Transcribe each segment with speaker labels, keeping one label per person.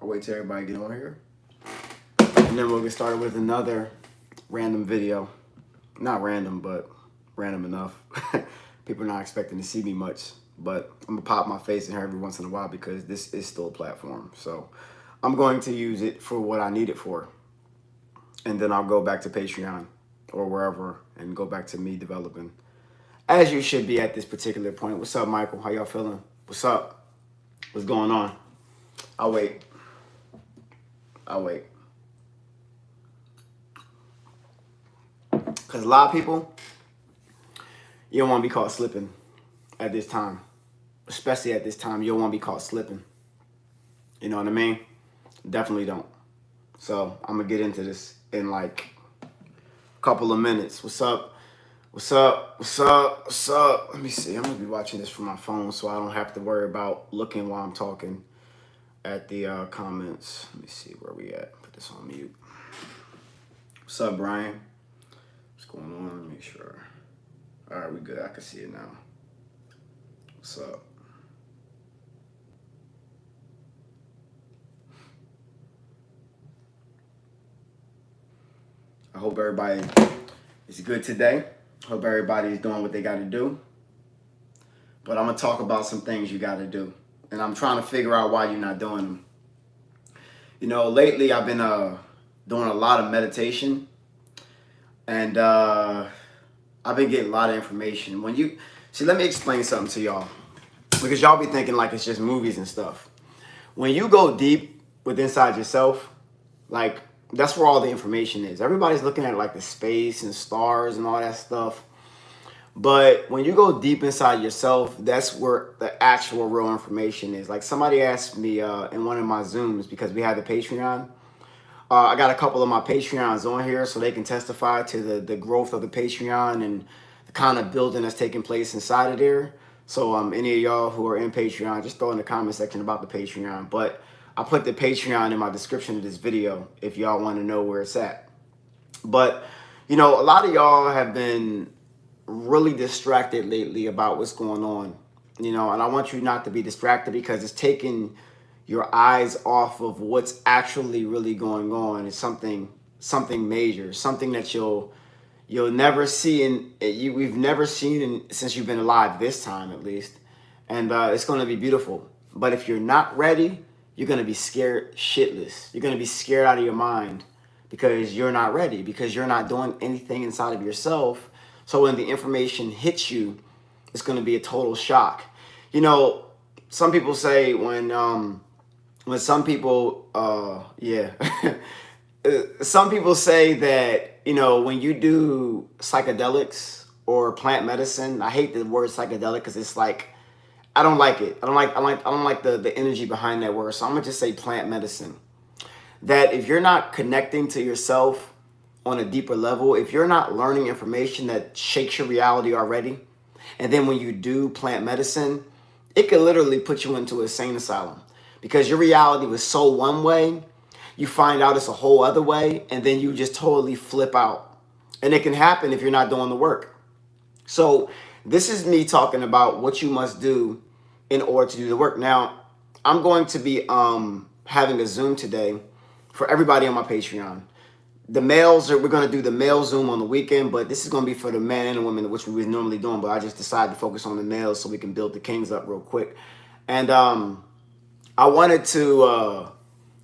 Speaker 1: I'll wait till everybody get on here. And then we'll get started with another random video. Not random, but random enough. People are not expecting to see me much. But I'm going to pop my face in here every once in a while because this is still a platform. So I'm going to use it for what I need it for. And then I'll go back to Patreon or wherever and go back to me developing. As you should be at this particular point. What's up, Michael? How y'all feeling? What's up? What's going on? I'll wait. Because a lot of people, you don't want to be caught slipping at this time. Especially at this time, you don't want to be caught slipping. You know what I mean? Definitely don't. So I'm going to get into this in like a couple of minutes. What's up? What's up? Let me see. I'm going to be watching this from my phone so I don't have to worry about looking while I'm talking at the comments. Let me see where we at. Put this on mute. What's up, Brian? What's going on? Let me make sure. All right, we good. I can see it now. What's up? I hope everybody is good today. Hope everybody's doing what they got to do. But I'm going to talk about some things you got to do. And I'm trying to figure out why you're not doing them. You know, lately I've been doing a lot of meditation. And I've been getting a lot of information. When you see, let me explain something to y'all. Because y'all be thinking like it's just movies and stuff. When you go deep with inside yourself, like, that's where all the information is. Everybody's looking at like the space and stars and all that stuff. But when you go deep inside yourself, that's where the actual real information is. Like somebody asked me in one of my Zooms, because we had the Patreon. I got a couple of my Patreons on here so they can testify to the growth of the Patreon and the kind of building that's taking place inside of there. So any of y'all who are in Patreon, just throw in the comment section about the Patreon. But I put the Patreon in my description of this video if y'all want to know where it's at. But, you know, a lot of y'all have been really distracted lately about what's going on, you know, and I want you not to be distracted because it's taking your eyes off of what's actually really going on. It's something major, something that you'll never see we've never seen since you've been alive, this time at least. And it's going to be beautiful. But if you're not ready, you're going to be scared shitless. You're going to be scared out of your mind because you're not ready, because you're not doing anything inside of yourself. So when the information hits you, it's going to be a total shock. You know, some people say when some people, some people say that, you know, when you do psychedelics or plant medicine, I hate the word psychedelic because it's like, I don't like it. I don't like the energy behind that word. So I'm gonna just say plant medicine. That if you're not connecting to yourself on a deeper level, if you're not learning information that shakes your reality already, and then when you do plant medicine, it could literally put you into an insane asylum because your reality was so one way, you find out it's a whole other way, and then you just totally flip out. And it can happen if you're not doing the work. So this is me talking about what you must do in order to do the work. Now, I'm going to be having a Zoom today for everybody on my Patreon. The males, we're going to do the male Zoom on the weekend, but this is going to be for the men and the women, which we were normally doing, but I just decided to focus on the males so we can build the kings up real quick. And I wanted to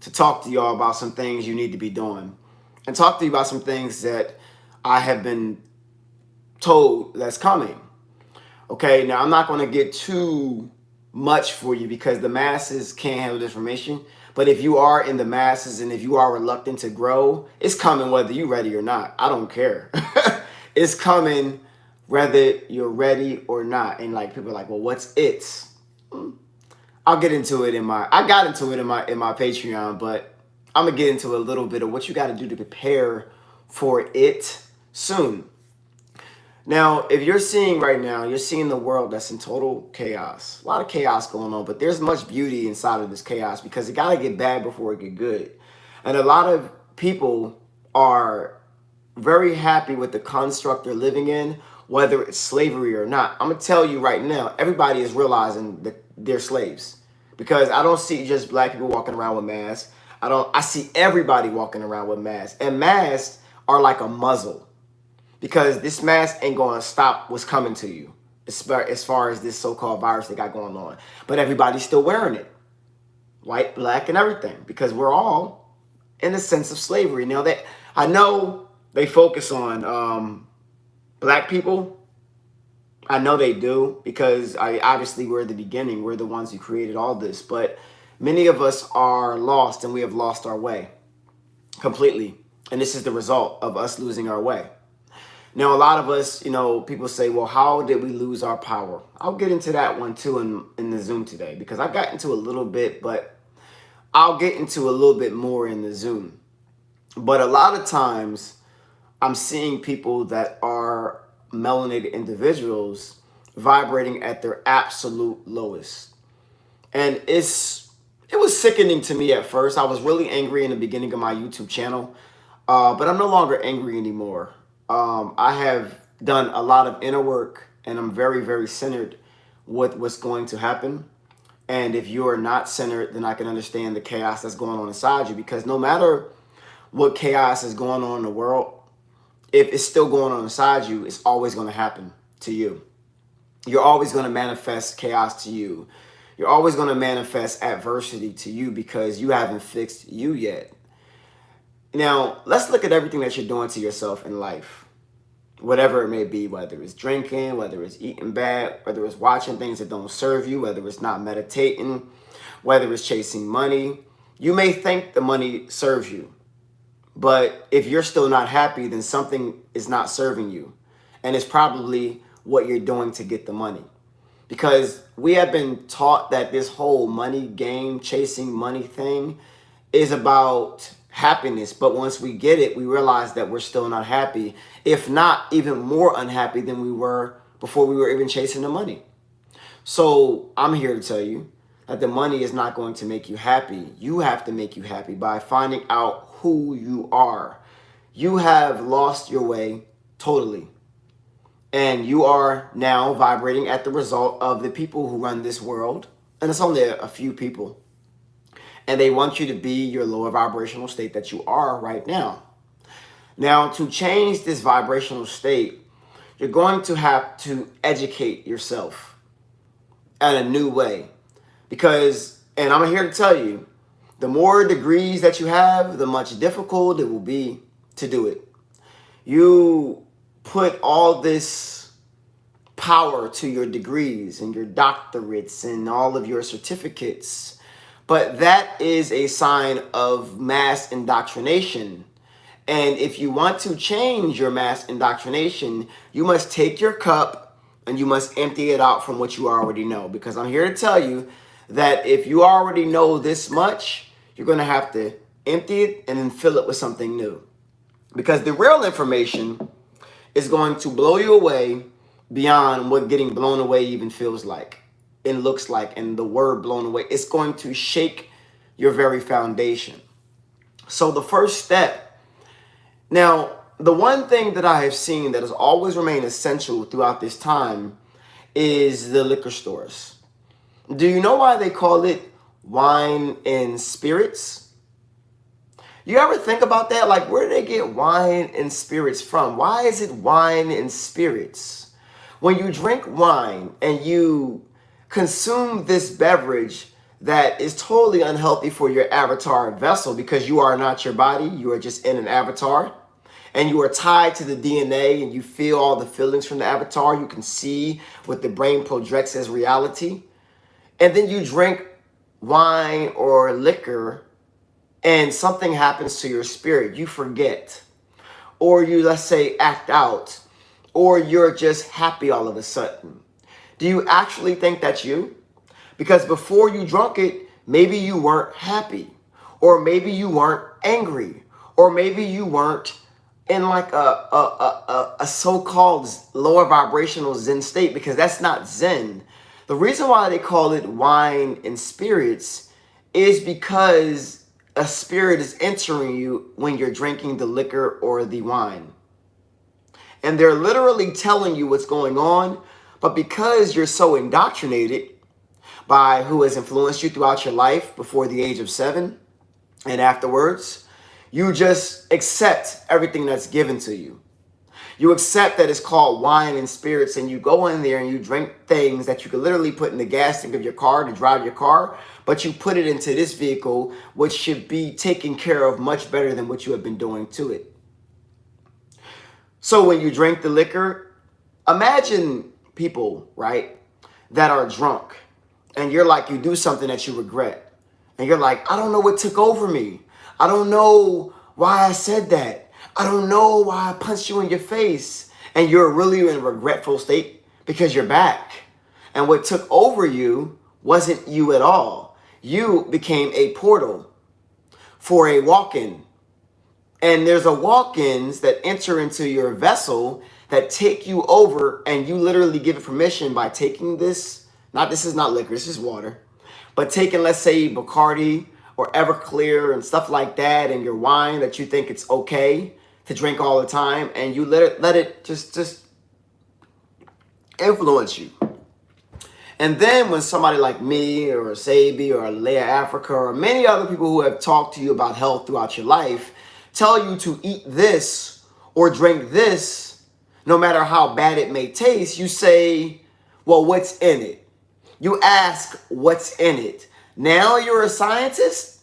Speaker 1: talk to y'all about some things you need to be doing and talk to you about some things that I have been told that's coming. Okay, now I'm not going to get too much for you because the masses can't handle this information. But if you are in the masses and if you are reluctant to grow, it's coming whether you're ready or not. I don't care. It's coming whether you're ready or not. And like people are like, well, what's it? I'll get into it I got into it in my Patreon, but I'm gonna get into a little bit of what you got to do to prepare for it soon. Now, if you're seeing right now, you're seeing the world that's in total chaos. A lot of chaos going on, but there's much beauty inside of this chaos because it got to get bad before it get good. And a lot of people are very happy with the construct they're living in, whether it's slavery or not. I'm going to tell you right now, everybody is realizing that they're slaves because I don't see just black people walking around with masks. I see everybody walking around with masks. And masks are like a muzzle, because this mask ain't going to stop what's coming to you as far as this so-called virus they got going on. But everybody's still wearing it, white, black, and everything, because we're all in a sense of slavery. Now, that I know they focus on black people. I know they do, because obviously we're the beginning. We're the ones who created all this. But many of us are lost, and we have lost our way completely. And this is the result of us losing our way. Now, a lot of us, people say, well, how did we lose our power? I'll get into that one too in the Zoom today, because I got into a little bit, but I'll get into a little bit more in the Zoom. But a lot of times I'm seeing people that are melanated individuals vibrating at their absolute lowest. And it was sickening to me at first. I was really angry in the beginning of my YouTube channel, but I'm no longer angry anymore. I have done a lot of inner work, and I'm very, very centered with what's going to happen. And if you are not centered, then I can understand the chaos that's going on inside you, because no matter what chaos is going on in the world, if it's still going on inside you, it's always going to happen to you. You're always going to manifest chaos to you. You're always going to manifest adversity to you, because you haven't fixed you yet. Now, let's look at everything that you're doing to yourself in life, whatever it may be, whether it's drinking, whether it's eating bad, whether it's watching things that don't serve you, whether it's not meditating, whether it's chasing money. You may think the money serves you, but if you're still not happy, then something is not serving you. And it's probably what you're doing to get the money. Because we have been taught that this whole money game, chasing money thing, is about happiness. But once we get it, we realize that we're still not happy, if not even more unhappy than we were before we were even chasing the money. So I'm here to tell you that the money is not going to make you happy. You have to make you happy by finding out who you are. You have lost your way totally. And you are now vibrating at the result of the people who run this world. And it's only a few people. And they want you to be your lower vibrational state that you are right now. Now, to change this vibrational state, you're going to have to educate yourself in a new way. Because, and I'm here to tell you, the more degrees that you have, the much difficult it will be to do it. You put all this power to your degrees and your doctorates and all of your certificates, but that is a sign of mass indoctrination. And if you want to change your mass indoctrination, you must take your cup and you must empty it out from what you already know. Because I'm here to tell you that if you already know this much, you're going to have to empty it and then fill it with something new. Because the real information is going to blow you away beyond what getting blown away even feels like and looks like. And the word blown away, it's going to shake your very foundation. So the first step. Now, the one thing that I have seen that has always remained essential throughout this time is the liquor stores. Do you know why they call it wine and spirits? You ever think about that? Like, where do they get wine and spirits from? Why is it wine and spirits? When you drink wine and you consume this beverage that is totally unhealthy for your avatar vessel, because you are not your body, you are just in an avatar, and you are tied to the DNA and you feel all the feelings from the avatar. You can see what the brain projects as reality. And then you drink wine or liquor and something happens to your spirit. You forget, or you, let's say, act out, or you're just happy all of a sudden. Do you actually think that's you? Because before you drunk it, maybe you weren't happy, or maybe you weren't angry, or maybe you weren't in like a so-called lower vibrational Zen state, because that's not Zen. The reason why they call it wine and spirits is because a spirit is entering you when you're drinking the liquor or the wine. And they're literally telling you what's going on, but because you're so indoctrinated by who has influenced you throughout your life before the age of 7 and afterwards. You just accept everything that's given to you. You accept that it's called wine and spirits, and you go in there and you drink things that you could literally put in the gas tank of your car to drive your car, but you put it into this vehicle, which should be taken care of much better than what you have been doing to it. So when you drink the liquor, imagine people, right, that are drunk, and you're like, you do something that you regret, and you're like, I don't know what took over me. I don't know why I said that. I don't know why I punched you in your face. And you're really in a regretful state because you're back. And what took over you wasn't you at all. You became a portal for a walk-in. And there's a walk-ins that enter into your vessel that take you over, and you literally give it permission by taking this. This is not liquor, this is water. But taking, let's say, Bacardi or Everclear and stuff like that, and your wine that you think it's okay to drink all the time, and you let it just influence you. And then when somebody like me or Sabi or Leah Africa or many other people who have talked to you about health throughout your life tell you to eat this or drink this, no matter how bad it may taste, you say, well, what's in it? You ask, what's in it? Now you're a scientist?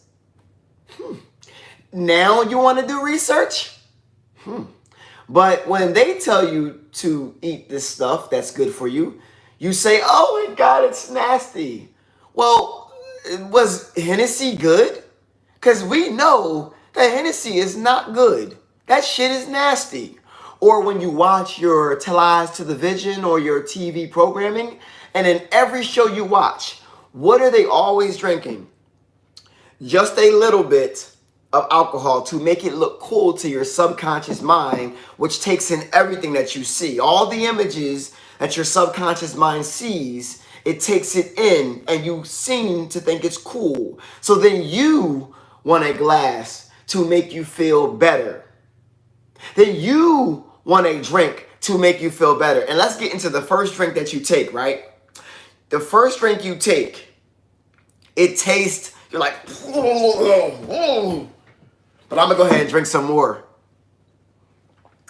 Speaker 1: Now you want to do research? But when they tell you to eat this stuff that's good for you, you say, oh my God, it's nasty. Well, was Hennessy good? Because we know that Hennessy is not good. That shit is nasty. Or when you watch your Tell to the Vision or your TV programming, and in every show you watch, what are they always drinking? Just a little bit of alcohol to make it look cool to your subconscious mind, which takes in everything that you see. All the images that your subconscious mind sees, it takes it in, and you seem to think it's cool. So then you want a glass to make you feel better. Then you want a drink to make you feel better. And let's get into the first drink that you take, right? The first drink you take, it tastes, you're like, but I'm gonna go ahead and drink some more.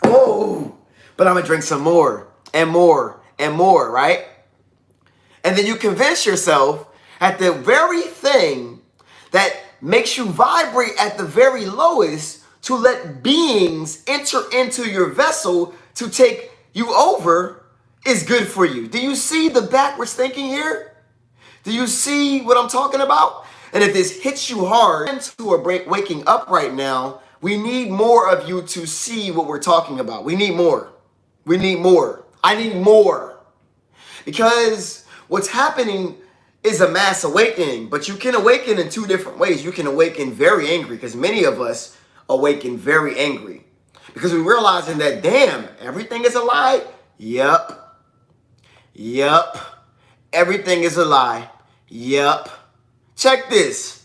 Speaker 1: Oh, but I'm gonna drink some more and more and more, right? And then you convince yourself at the very thing that makes you vibrate at the very lowest to let beings enter into your vessel to take you over is good for you. Do you see the backwards thinking here? Do you see what I'm talking about? And if this hits you hard, who are waking up right now, we need more of you to see what we're talking about. We need more. We need more. I need more. Because what's happening is a mass awakening, but you can awaken in two different ways. You can awaken very angry, because many of us awaken very angry. Because we're realizing that, damn, everything is a lie. Yep. Everything is a lie. Yep. Check this.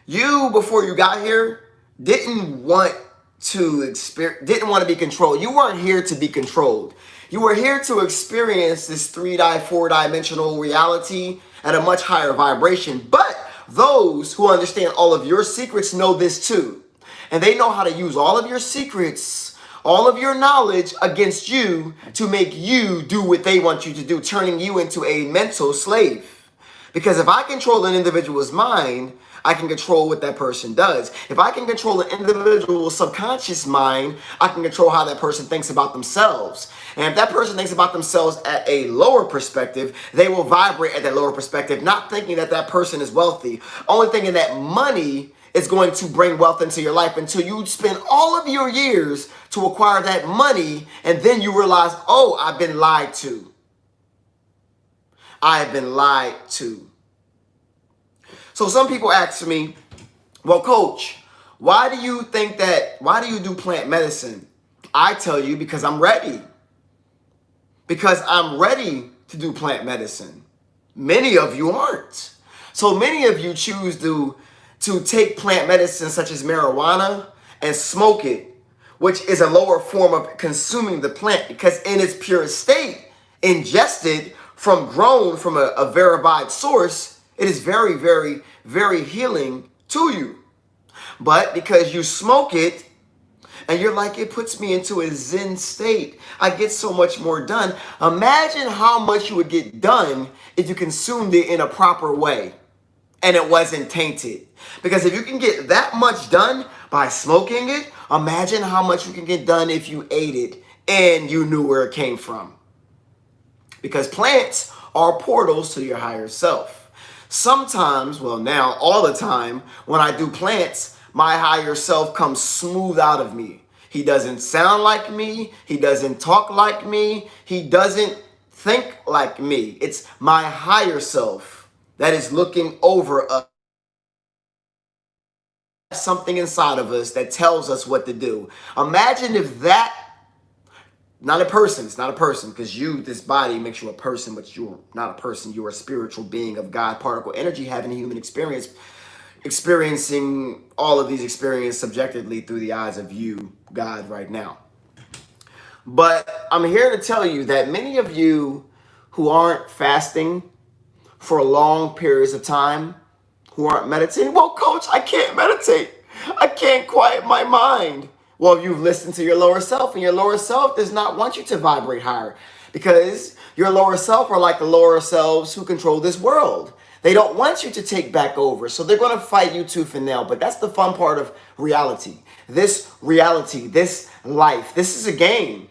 Speaker 1: You, before you got here, didn't want to be controlled. You weren't here to be controlled. You were here to experience this 4-dimensional reality at a much higher vibration. But those who understand all of your secrets know this too. And they know how to use all of your secrets, all of your knowledge against you to make you do what they want you to do, turning you into a mental slave. Because if I control an individual's mind, I can control what that person does. If I can control an individual's subconscious mind, I can control how that person thinks about themselves. And if that person thinks about themselves at a lower perspective, they will vibrate at that lower perspective, not thinking that that person is wealthy, only thinking that money is going to bring wealth into your life until you spend all of your years to acquire that money, and then you realize, oh, I've been lied to. I have been lied to. So some people ask me, well, coach, why do you do plant medicine? I tell you, because I'm ready. Because I'm ready to do plant medicine. Many of you aren't. So many of you choose to take plant medicine such as marijuana and smoke it, which is a lower form of consuming the plant, because in its pure state, ingested grown from a verified source, it is very, very, very healing to you. But because you smoke it and you're like, it puts me into a Zen state, I get so much more done. Imagine how much you would get done if you consumed it in a proper way and it wasn't tainted. Because if you can get that much done by smoking it, imagine how much you can get done if you ate it and you knew where it came from. Because plants are portals to your higher self. Sometimes, well, now all the time, when I do plants, my higher self comes smooth out of me. He doesn't sound like me. He doesn't talk like me. He doesn't think like me. It's my higher self that is looking over us. Something inside of us that tells us what to do. Imagine if that, not a person, it's not a person, because you, this body makes you a person, but you're not a person. You're a spiritual being of God, particle energy, having a human experience, experiencing all of these experiences subjectively through the eyes of you, God, right now. But I'm here to tell you that many of you who aren't fasting for long periods of time, who aren't meditating, well, coach, I can't meditate. I can't quiet my mind. Well, you've listened to your lower self, and your lower self does not want you to vibrate higher, because your lower self are like the lower selves who control this world. They don't want you to take back over, so they're going to fight you tooth and nail. But that's the fun part of reality. This life, this is a game.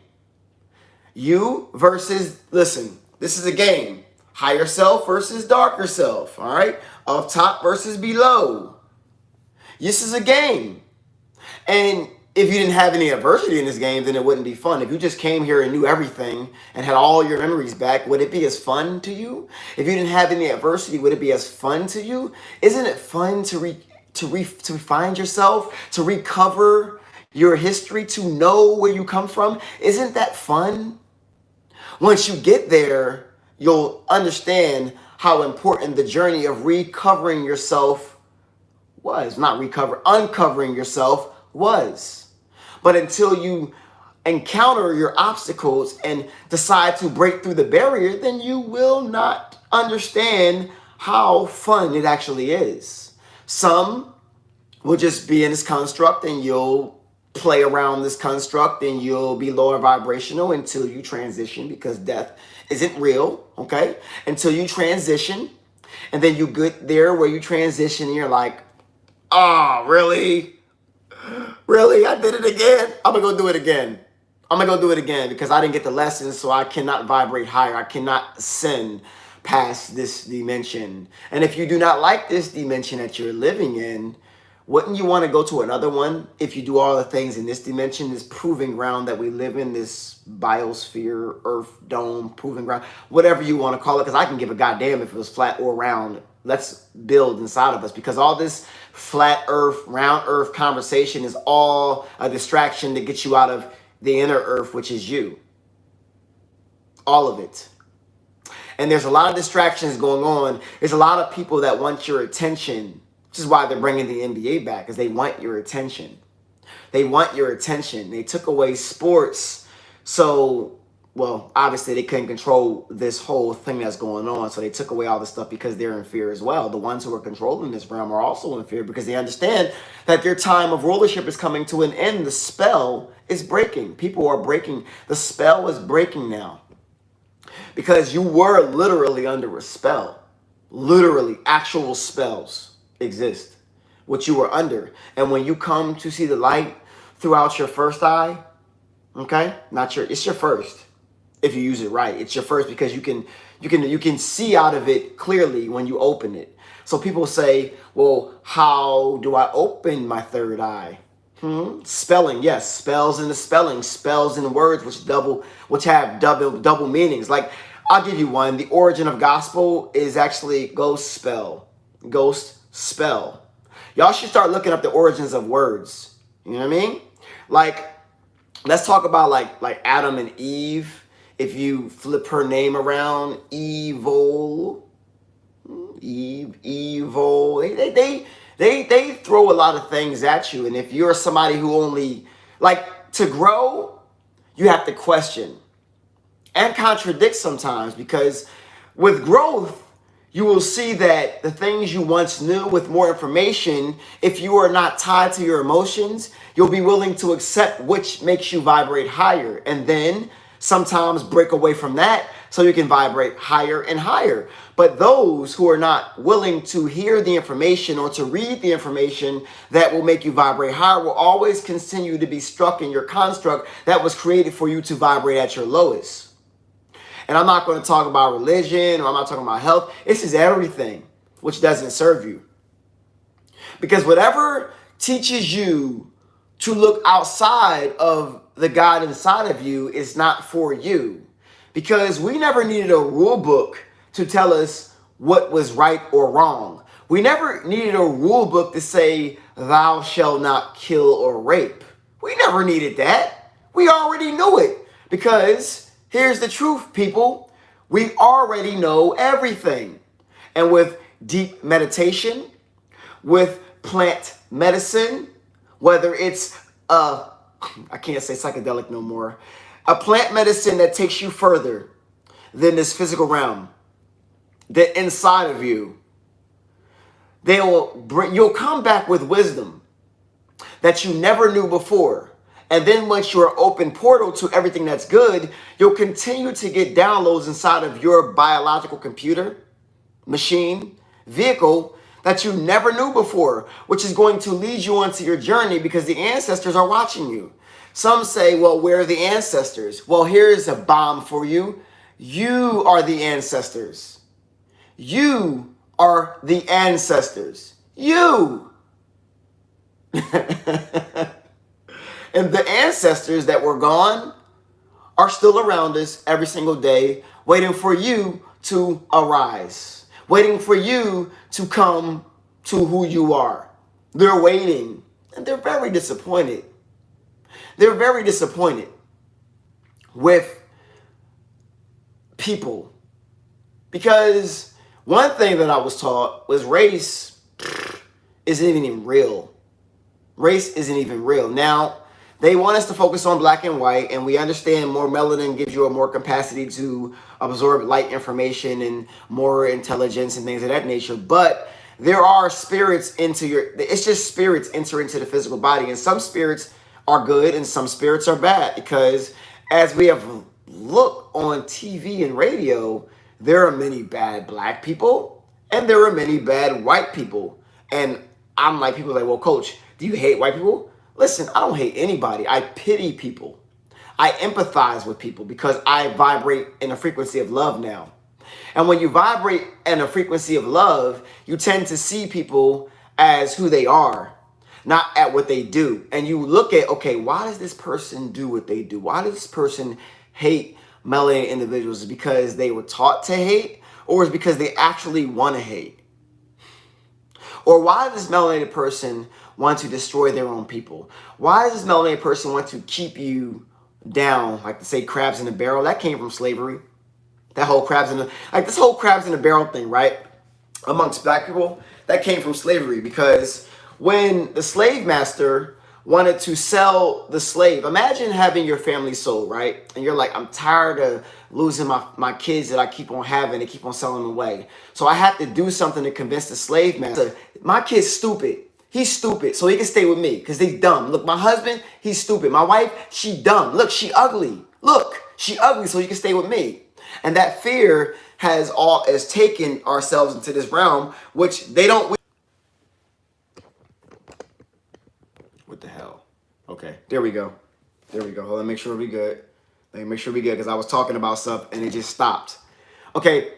Speaker 1: You versus, listen, this is a game. Higher self versus darker self, all right? Up top versus below. This is a game. And if you didn't have any adversity in this game, then it wouldn't be fun. If you just came here and knew everything and had all your memories back, would it be as fun to you? If you didn't have any adversity, would it be as fun to you? Isn't it fun to find yourself, to recover your history, to know where you come from? Isn't that fun? Once you get there, you'll understand how important the journey of recovering yourself was. Uncovering yourself was. But until you encounter your obstacles and decide to break through the barrier, then you will not understand how fun it actually is. Some will just be in this construct and you'll play around this construct and you'll be lower vibrational until you transition, because death isn't real, okay? Until you transition, and then you get there where you transition and you're like, oh, really? Really? I did it again? I'm gonna go do it again. I'm gonna go do it again because I didn't get the lesson, so I cannot vibrate higher. I cannot ascend past this dimension. And if you do not like this dimension that you're living in, wouldn't you want to go to another one if you do all the things in this dimension, this proving ground that we live in, this biosphere, earth, dome, proving ground, whatever you want to call it, because I can give a goddamn if it was flat or round. Let's build inside of us, because all this flat earth, round earth conversation is all a distraction to get you out of the inner earth, which is you. All of it. And there's a lot of distractions going on. There's a lot of people that want your attention. Which is why they're bringing the NBA back, because they want your attention. They want your attention. They took away sports. So, well, obviously they couldn't control this whole thing that's going on. So they took away all this stuff because they're in fear as well. The ones who are controlling this realm are also in fear because they understand that their time of rulership is coming to an end. The spell is breaking. People are breaking. The spell is breaking now. Because you were literally under a spell. Literally, actual spells exist, what you were under. And when you come to see the light throughout your first eye, okay, it's your first. If you use it right, it's your first, because you can see out of it clearly when you open it. So people say, well, how do I open my third eye? Spelling, yes, spells in the spelling, spells in words which have double meanings. Like, I'll give you one. The origin of gospel is actually ghost spell. Y'all should start looking up the origins of words. You know what I mean? Like, let's talk about like Adam and Eve. If you flip her name around, evil. They throw a lot of things at you. And if you're somebody who only, like, to grow, you have to question and contradict sometimes, because With growth, you will see that the things you once knew with more information, if you are not tied to your emotions, you'll be willing to accept which makes you vibrate higher. And then sometimes break away from that so you can vibrate higher and higher. But those who are not willing to hear the information or to read the information that will make you vibrate higher will always continue to be stuck in your construct that was created for you to vibrate at your lowest. And I'm not going to talk about religion or I'm not talking about health. This is everything which doesn't serve you. Because whatever teaches you to look outside of the God inside of you is not for you. Because we never needed a rule book to tell us what was right or wrong. We never needed a rule book to say, thou shalt not kill or rape. We never needed that. We already knew it. Because here's the truth, people. We already know everything. And with deep meditation, with plant medicine, whether it's I can't say psychedelic no more, a plant medicine that takes you further than this physical realm, the inside of you, you'll come back with wisdom that you never knew before. And then once you're open portal to everything that's good, you'll continue to get downloads inside of your biological computer, machine, vehicle that you never knew before, which is going to lead you onto your journey because the ancestors are watching you. Some say, well, where are the ancestors? Well, here's a bomb for you. You are the ancestors. You are the ancestors. You. And the ancestors that were gone are still around us every single day, waiting for you to arise, waiting for you to come to who you are. They're waiting, and they're very disappointed. They're very disappointed with people. Because one thing that I was taught was race isn't even real. Race isn't even real. Now, they want us to focus on black and white, and we understand more melanin gives you a more capacity to absorb light information and more intelligence and things of that nature. But there are spirits it's just spirits enter into the physical body, and some spirits are good and some spirits are bad, because as we have looked on TV and radio, there are many bad black people and there are many bad white people. And I'm like, people are like, well, coach, do you hate white people? Listen, I don't hate anybody. I pity people. I empathize with people because I vibrate in a frequency of love now. And when you vibrate in a frequency of love, you tend to see people as who they are, not at what they do. And you look at, okay, why does this person do what they do? Why does this person hate melanated individuals? Is it because they were taught to hate, or is it because they actually want to hate? Or why does this melanated person want to destroy their own people? Why does this melanated person want to keep you down, like to say crabs in a barrel? That came from slavery. That whole this whole crabs in a barrel thing, right? Amongst black people, that came from slavery, because when the slave master wanted to sell the slave, imagine having your family sold, right? And you're like, I'm tired of losing my kids that I keep on having and keep on selling them away. So I have to do something to convince the slave master. My kid's stupid. He's stupid, so he can stay with me because he's dumb. Look, my husband, he's stupid. My wife, she dumb. Look, she ugly. Look, she ugly, so he can stay with me. And that fear has taken ourselves into this realm, which they don't. What the hell? Okay, there we go. There we go. Hold on, make sure we good. Let me make sure we good, because I was talking about stuff and it just stopped. Okay,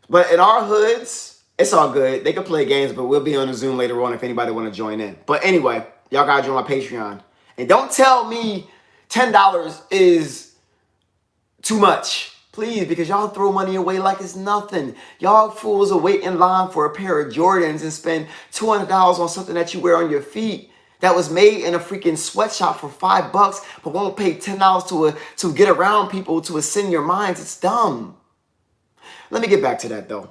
Speaker 1: but in our hoods, it's all good. They can play games, but we'll be on a Zoom later on if anybody want to join in. But anyway, y'all gotta join my Patreon. And don't tell me $10 is too much. Please, because y'all throw money away like it's nothing. Y'all fools will wait in line for a pair of Jordans and spend $200 on something that you wear on your feet that was made in a freaking sweatshop for $5, but won't pay $10 to get around people to ascend your minds. It's dumb. Let me get back to that though.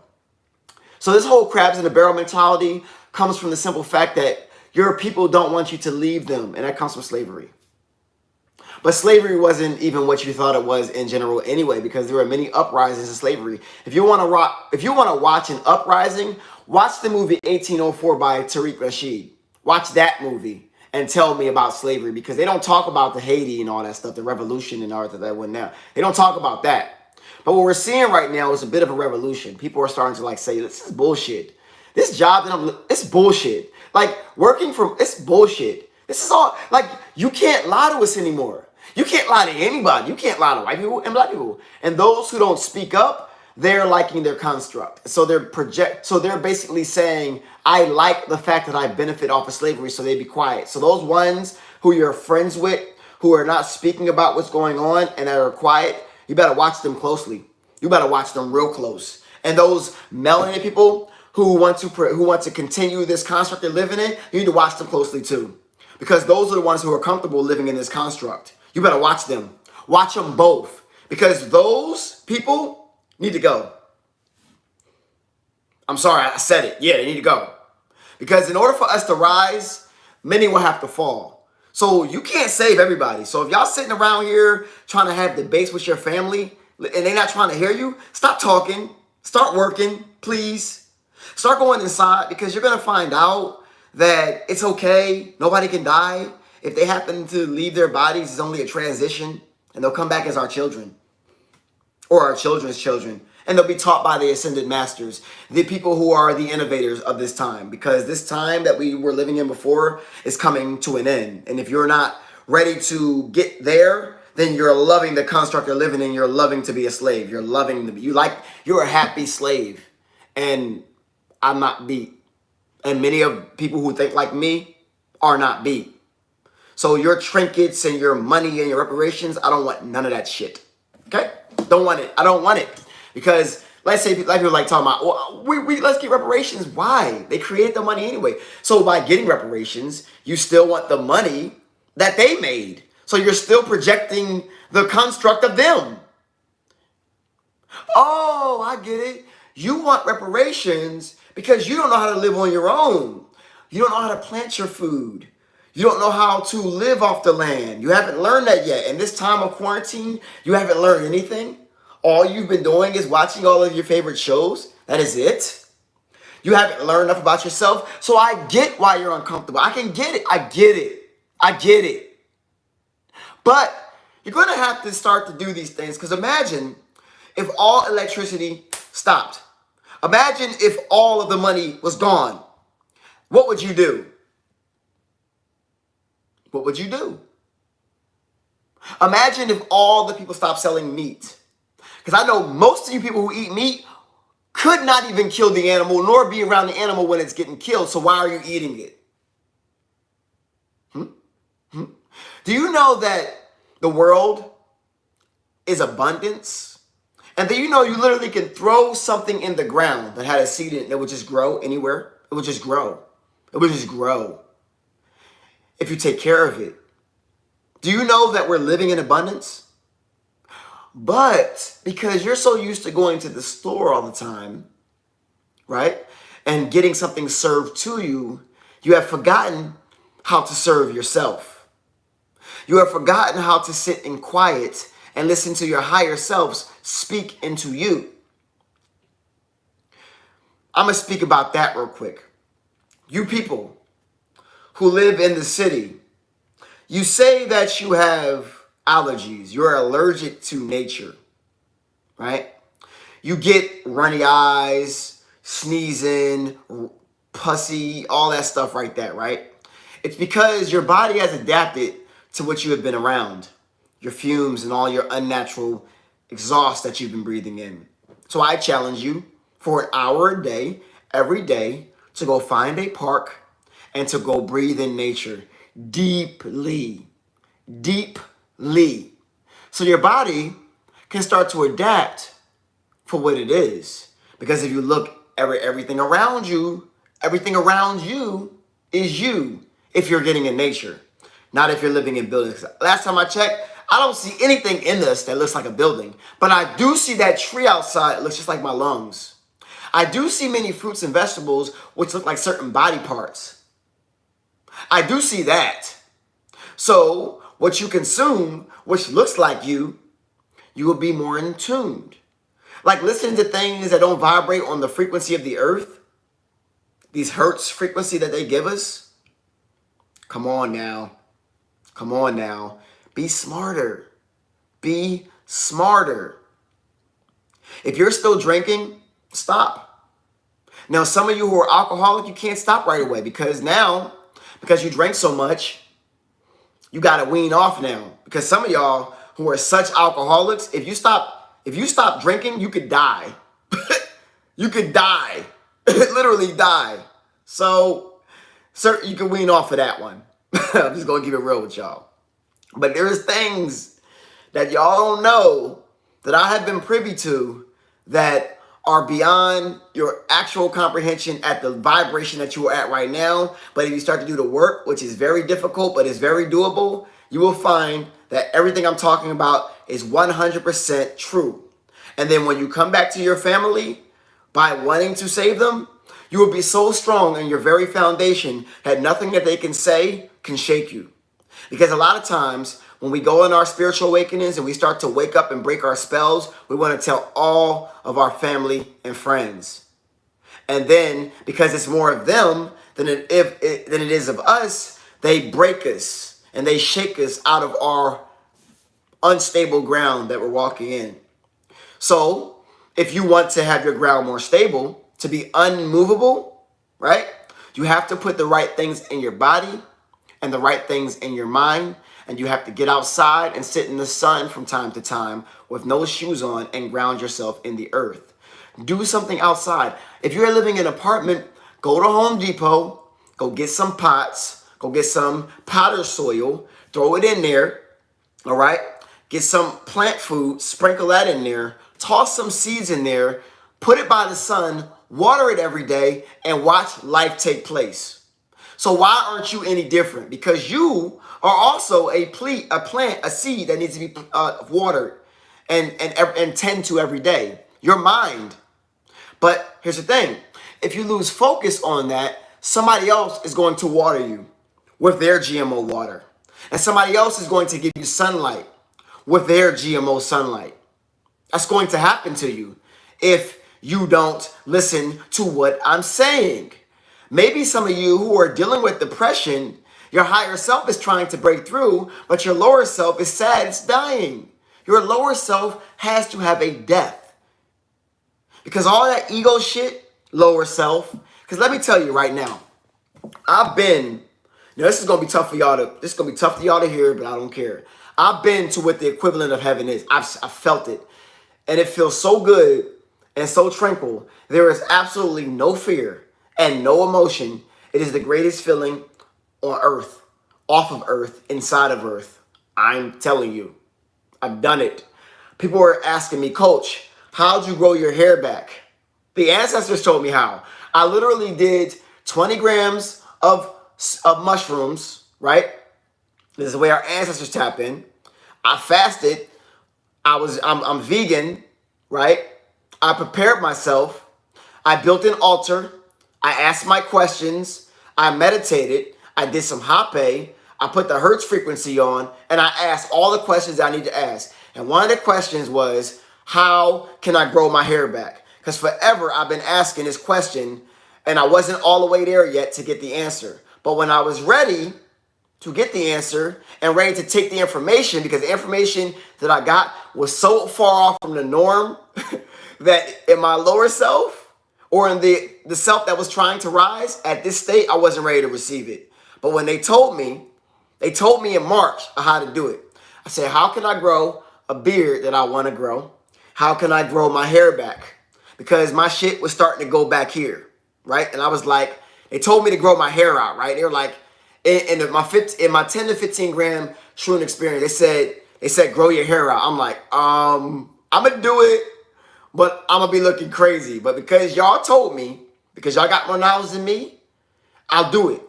Speaker 1: So this whole crabs in the barrel mentality comes from the simple fact that your people don't want you to leave them, and that comes from slavery. But slavery wasn't even what you thought it was in general anyway, because there were many uprisings in slavery. If you want to watch an uprising, watch the movie 1804 by Tariq Rashid. Watch that movie and tell me about slavery, because they don't talk about the Haiti and all that stuff, the revolution and all that went down. They don't talk about that. But what we're seeing right now is a bit of a revolution. People are starting to like say, this is bullshit. This job that it's bullshit. Like working from, it's bullshit. This is all, like, you can't lie to us anymore. You can't lie to anybody. You can't lie to white people and black people. And those who don't speak up, they're liking their construct. So they're basically saying, I like the fact that I benefit off of slavery, so they be quiet. So those ones who you're friends with, who are not speaking about what's going on and that are quiet, you better watch them closely. You better watch them real close. And those melanated people who want to continue this construct they're living in, you need to watch them closely too. Because those are the ones who are comfortable living in this construct. You better watch them. Watch them both. Because those people need to go. I'm sorry, I said it. Yeah, they need to go. Because in order for us to rise, many will have to fall. So you can't save everybody. So if y'all sitting around here trying to have debates with your family and they're not trying to hear you, stop talking. Start working, please. Start going inside, because you're going to find out that it's okay. Nobody can die. If they happen to leave their bodies, it's only a transition, and they'll come back as our children or our children's children, and they'll be taught by the ascended masters, the people who are the innovators of this time, because this time that we were living in before is coming to an end. And if you're not ready to get there, then you're loving the construct you're living in. You're loving to be a slave. You're a happy slave, and I'm not beat. And many of people who think like me are not beat. So your trinkets and your money and your reparations, I don't want none of that shit. Okay? Don't want it. I don't want it. Because let's say, like people like talking about, well, let's get reparations. Why? They created the money anyway. So by getting reparations, you still want the money that they made. So you're still projecting the construct of them. Oh, I get it. You want reparations because you don't know how to live on your own. You don't know how to plant your food. You don't know how to live off the land. You haven't learned that yet. In this time of quarantine, you haven't learned anything. All you've been doing is watching all of your favorite shows. That is it. You haven't learned enough about yourself. So I get why you're uncomfortable. I can get it. I get it. I get it. But you're going to have to start to do these things, because imagine if all electricity stopped. Imagine if all of the money was gone. What would you do? What would you do? Imagine if all the people stopped selling meat. Because I know most of you people who eat meat could not even kill the animal, nor be around the animal when it's getting killed. So why are you eating it? Do you know that the world is abundance? And do you know you literally can throw something in the ground that had a seed in it that would just grow anywhere? It would just grow. It would just grow if you take care of it. Do you know that we're living in abundance? But because you're so used to going to the store all the time, right, and getting something served to you, you have forgotten how to serve yourself. You have forgotten how to sit in quiet and listen to your higher selves speak into you. I'm going to speak about that real quick. You people who live in the city, you say that you have allergies. You're allergic to nature, right? You get runny eyes, sneezing, pussy, all that stuff right there, right? It's because your body has adapted to what you have been around, your fumes and all your unnatural exhaust that you've been breathing in. So I challenge you for an hour a day, every day, to go find a park and to go breathe in nature deeply, deeply. So your body can start to adapt for what it is. Because if you look at everything around you is you if you're getting in nature, not if you're living in buildings. Last time I checked, I don't see anything in this that looks like a building, but I do see that tree outside. It looks just like my lungs. I do see many fruits and vegetables which look like certain body parts. I do see that. So what you consume, which looks like you will be more in tuned. Like listening to things that don't vibrate on the frequency of the earth, these hertz frequency that they give us. Come on now. Come on now. Be smarter. Be smarter. If you're still drinking, stop. Now, some of you who are alcoholic, you can't stop right away because you drank so much, you got to wean off now. Because some of y'all who are such alcoholics, if you stop drinking, you could die. You could die. Literally die. So, sir, you can wean off of that one. I'm just going to keep it real with y'all. But there's things that y'all don't know that I have been privy to that are beyond your actual comprehension at the vibration that you are at right now. But if you start to do the work, which is very difficult, but is very doable, you will find that everything I'm talking about is 100% true. And then when you come back to your family by wanting to save them, you will be so strong in your very foundation that nothing that they can say can shake you. Because a lot of times when we go in our spiritual awakenings and we start to wake up and break our spells, we want to tell all of our family and friends. And then because it's more of them than it is of us, they break us and they shake us out of our unstable ground that we're walking in. So if you want to have your ground more stable, to be unmovable, right? You have to put the right things in your body and the right things in your mind. And you have to get outside and sit in the sun from time to time with no shoes on and ground yourself in the earth. Do something outside. If you're living in an apartment, go to Home Depot, go get some pots, go get some powder soil, throw it in there, all right? Get some plant food, sprinkle that in there, toss some seeds in there, put it by the sun, water it every day, and watch life take place. So why aren't you any different? Because you are also a plant, a seed that needs to be watered and tend to every day. Your mind. But here's the thing. If you lose focus on that, somebody else is going to water you with their GMO water. And somebody else is going to give you sunlight with their GMO sunlight. That's going to happen to you if you don't listen to what I'm saying. Maybe some of you who are dealing with depression, your higher self is trying to break through, but your lower self is sad, it's dying. Your lower self has to have a death. Because all that ego shit, lower self, because let me tell you right now, this is going to be tough for y'all to hear, but I don't care. I've been to what the equivalent of heaven is. I've felt it. And it feels so good and so tranquil. There is absolutely no fear and no emotion. It is the greatest feeling on earth, off of earth, inside of earth. I'm telling you, I've done it. People were asking me, Coach, how'd you grow your hair back? The ancestors told me how. I literally did 20 grams of mushrooms, right? This is the way our ancestors tap in. I fasted. I'm vegan, right? I prepared myself. I built an altar. I asked my questions. I meditated. I did some hape. I put the hertz frequency on, and I asked all the questions I need to ask. And one of the questions was, how can I grow my hair back? Because forever I've been asking this question, and I wasn't all the way there yet to get the answer. But when I was ready to get the answer and ready to take the information, because the information that I got was so far off from the norm that in my lower self or in the self that was trying to rise at this state, I wasn't ready to receive it. But when they told me in March how to do it. I said, how can I grow a beard that I want to grow? How can I grow my hair back? Because my shit was starting to go back here, right? And I was like, they told me to grow my hair out, right? They were like, in my 10 to 15 gram shroom experience, they said grow your hair out. I'm like, I'm gonna do it, but I'm gonna be looking crazy. But because y'all told me, because y'all got more knowledge than me, I'll do it.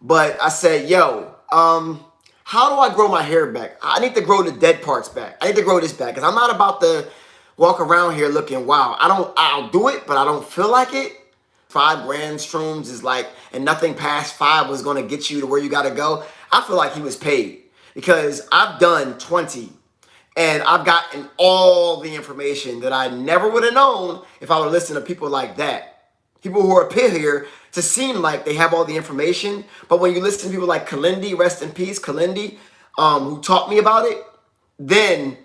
Speaker 1: But I said, yo, how do I grow my hair back? I need to grow the dead parts back. I need to grow this back because I'm not about to walk around here looking wow. I'll do it, but I don't feel like it. 5 grand shrooms is like, and nothing past 5 was going to get you to where you got to go. I feel like he was paid because I've done 20 and I've gotten all the information that I never would have known if I would listen to people like that. People who appear here to seem like they have all the information, but when you listen to people like Kalindi, rest in peace, Kalindi, who taught me about it, then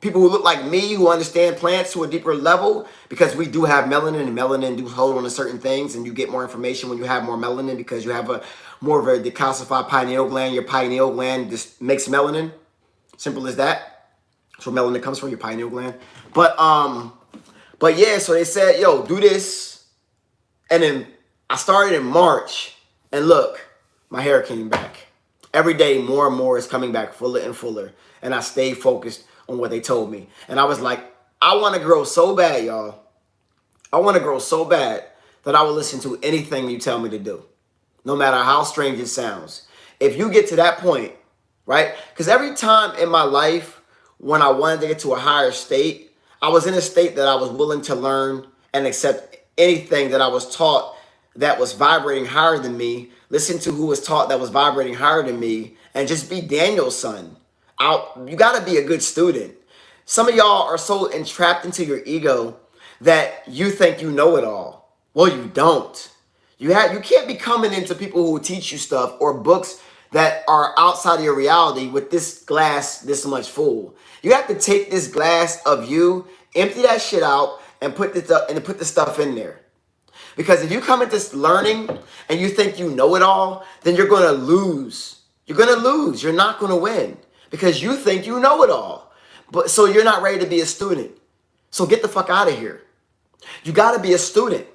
Speaker 1: people who look like me, who understand plants to a deeper level, because we do have melanin, and melanin do hold on to certain things, and you get more information when you have more melanin because you have a more of a decalcified pineal gland. Your pineal gland just makes melanin. Simple as that. That's where melanin comes from, your pineal gland. But yeah, so they said, yo, do this. And then I started in March, and look, my hair came back. Every day, more and more is coming back fuller and fuller. And I stayed focused on what they told me. And I was like, I want to grow so bad, y'all. I want to grow so bad that I will listen to anything you tell me to do, no matter how strange it sounds. If you get to that point, right? Because every time in my life when I wanted to get to a higher state, I was in a state that I was willing to learn and accept anything that I was taught that was vibrating higher than me, listen to who was taught that was vibrating higher than me, and just be Daniel's son. You got to be a good student. Some of y'all are so entrapped into your ego that you think you know it all. Well, you don't. You can't be coming into people who teach you stuff or books that are outside of your reality with this glass this much full. You have to take this glass of you, empty that shit out, and put the stuff in there. Because if you come into this learning and you think you know it all, then you're going to lose. You're going to lose. You're not going to win because you think you know it all. But so you're not ready to be a student. So get the fuck out of here. You got to be a student.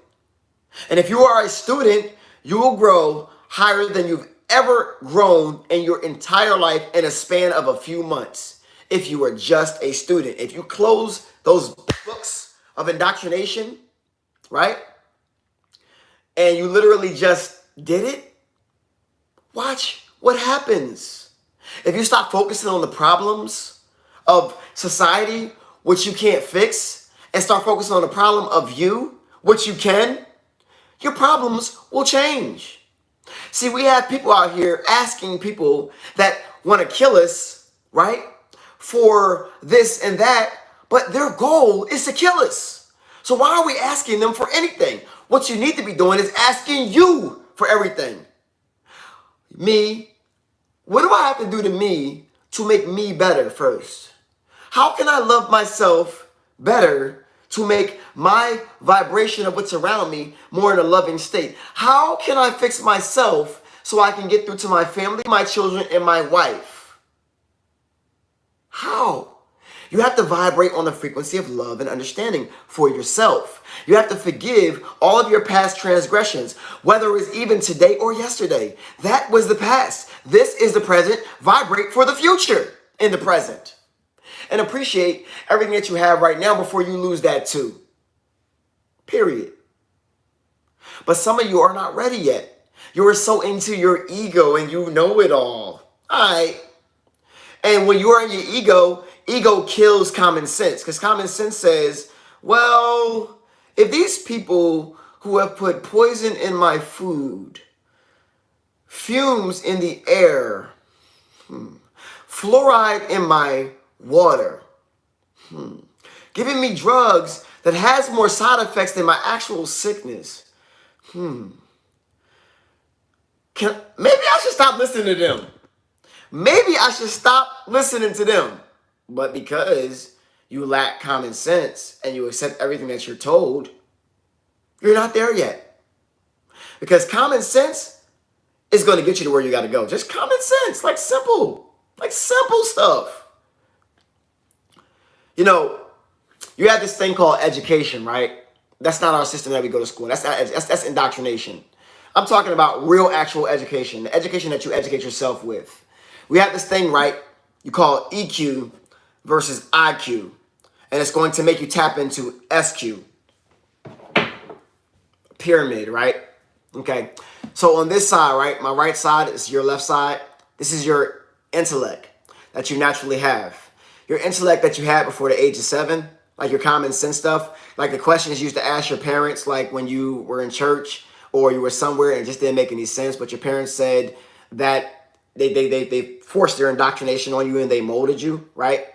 Speaker 1: And if you are a student, you will grow higher than you've ever grown in your entire life in a span of a few months. If you are just a student, if you close those books of indoctrination, right? And you literally just did it, watch what happens. If you stop focusing on the problems of society, which you can't fix, and start focusing on the problem of you, which you can, your problems will change. See, we have people out here asking people that want to kill us, right, for this and that, but their goal is to kill us. So why are we asking them for anything? What you need to be doing is asking you for everything. Me, what do I have to do to me to make me better first? How can I love myself better to make my vibration of what's around me more in a loving state? How can I fix myself so I can get through to my family, my children, and my wife? How? You have to vibrate on the frequency of love and understanding for yourself. You have to forgive all of your past transgressions, whether it was even today or yesterday. That was the past. This is the present. Vibrate for the future in the present. And appreciate everything that you have right now before you lose that too. Period. But some of you are not ready yet. You are so into your ego and you know it all. All right. And when you are in your ego kills common sense. Because common sense says, well, if these people who have put poison in my food, fumes in the air, fluoride in my water, giving me drugs that has more side effects than my actual sickness, maybe I should stop listening to them. Maybe I should stop listening to them. But because you lack common sense and you accept everything that you're told, you're not there yet. Because common sense is going to get you to where you got to go. Just common sense, like simple stuff. You know, you have this thing called education, right? That's not our system that we go to school. That's indoctrination. I'm talking about real, actual education, the education that you educate yourself with. We have this thing, right? You call it EQ versus IQ. And it's going to make you tap into SQ. Pyramid, right? Okay. So on this side, right? My right side is your left side. This is your intellect that you naturally have. Your intellect that you had before the age of 7, like your common sense stuff, like the questions you used to ask your parents, like when you were in church or you were somewhere and it just didn't make any sense, but your parents said that they forced their indoctrination on you and they molded you, right?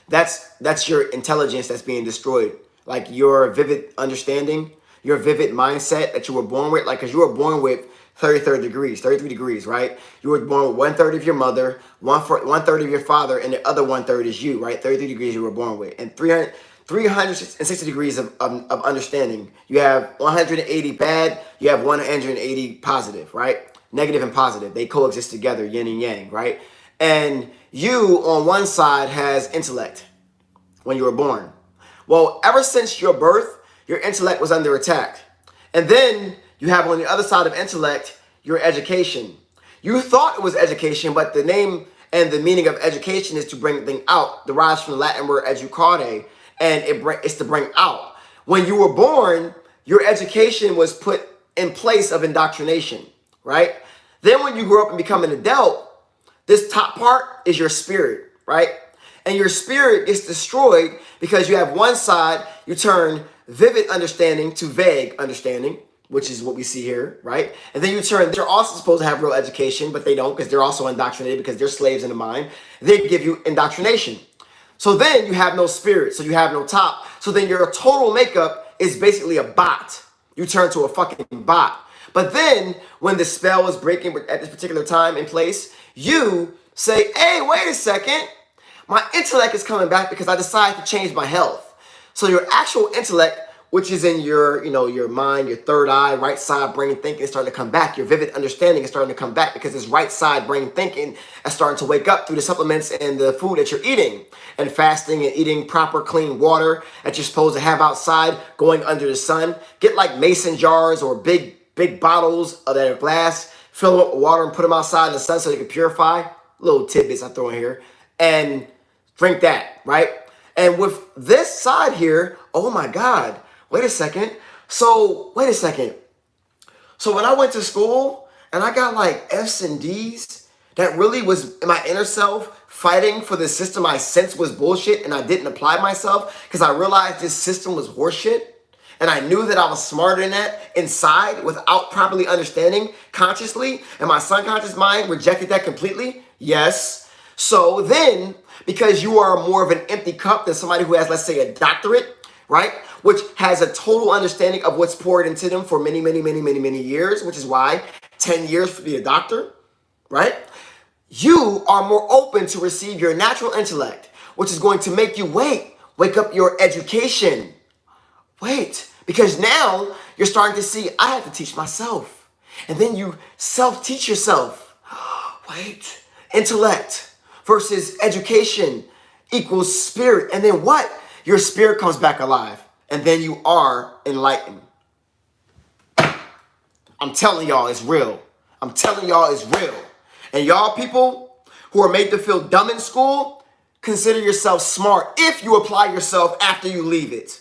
Speaker 1: That's your intelligence that's being destroyed. Like your vivid understanding, your vivid mindset that you were born with, like because you were born with 33 degrees, right? You were born with 1/3 of your mother, 1/3 of your father, and the other 1/3 is you, right? 33 degrees you were born with. And 360 degrees of understanding. You have 180 bad, you have 180 positive, right? Negative and positive. They coexist together, yin and yang, right? And you on one side has intellect when you were born. Well, ever since your birth, your intellect was under attack. And then you have on the other side of intellect, your education. You thought it was education, but the name and the meaning of education is to bring the thing out, derives from the Latin word educare, and it's to bring out. When you were born, your education was put in place of indoctrination, right? Then when you grow up and become an adult, this top part is your spirit, right? And your spirit gets destroyed because you have one side, you turn vivid understanding to vague understanding, which is what we see here, right? And then you turn, they're also supposed to have real education, but they don't because they're also indoctrinated because they're slaves in the mind. They give you indoctrination. So then you have no spirit, so you have no top. So then your total makeup is basically a bot. You turn to a fucking bot. But then when the spell is breaking at this particular time in place, you say, hey, wait a second. My intellect is coming back because I decided to change my health. So your actual intellect, which is in your, your mind, your third eye, right side brain thinking is starting to come back. Your vivid understanding is starting to come back because this right side brain thinking is starting to wake up through the supplements and the food that you're eating and fasting and eating proper clean water that you're supposed to have outside going under the sun. Get like mason jars or big bottles that are glass, fill them up with water and put them outside in the sun so they can purify. Little tidbits I throw in here. And drink that, right? And with this side here, oh my God, wait a second. So when I went to school and I got like F's and D's, that really was my inner self fighting for the system I sensed was bullshit and I didn't apply myself because I realized this system was horseshit. And I knew that I was smarter than that inside without properly understanding consciously. And my subconscious mind rejected that completely. Yes. So then, because you are more of an empty cup than somebody who has, let's say, a doctorate, right? Which has a total understanding of what's poured into them for many, many, many, many, many years, which is why 10 years to be a doctor, right? You are more open to receive your natural intellect, which is going to make you wake up your education. Wait, because now you're starting to see, I have to teach myself. And then you self-teach yourself. Wait, intellect versus education equals spirit. And then what? Your spirit comes back alive. And then you are enlightened. I'm telling y'all it's real. I'm telling y'all it's real. And y'all people who are made to feel dumb in school, consider yourself smart if you apply yourself after you leave it.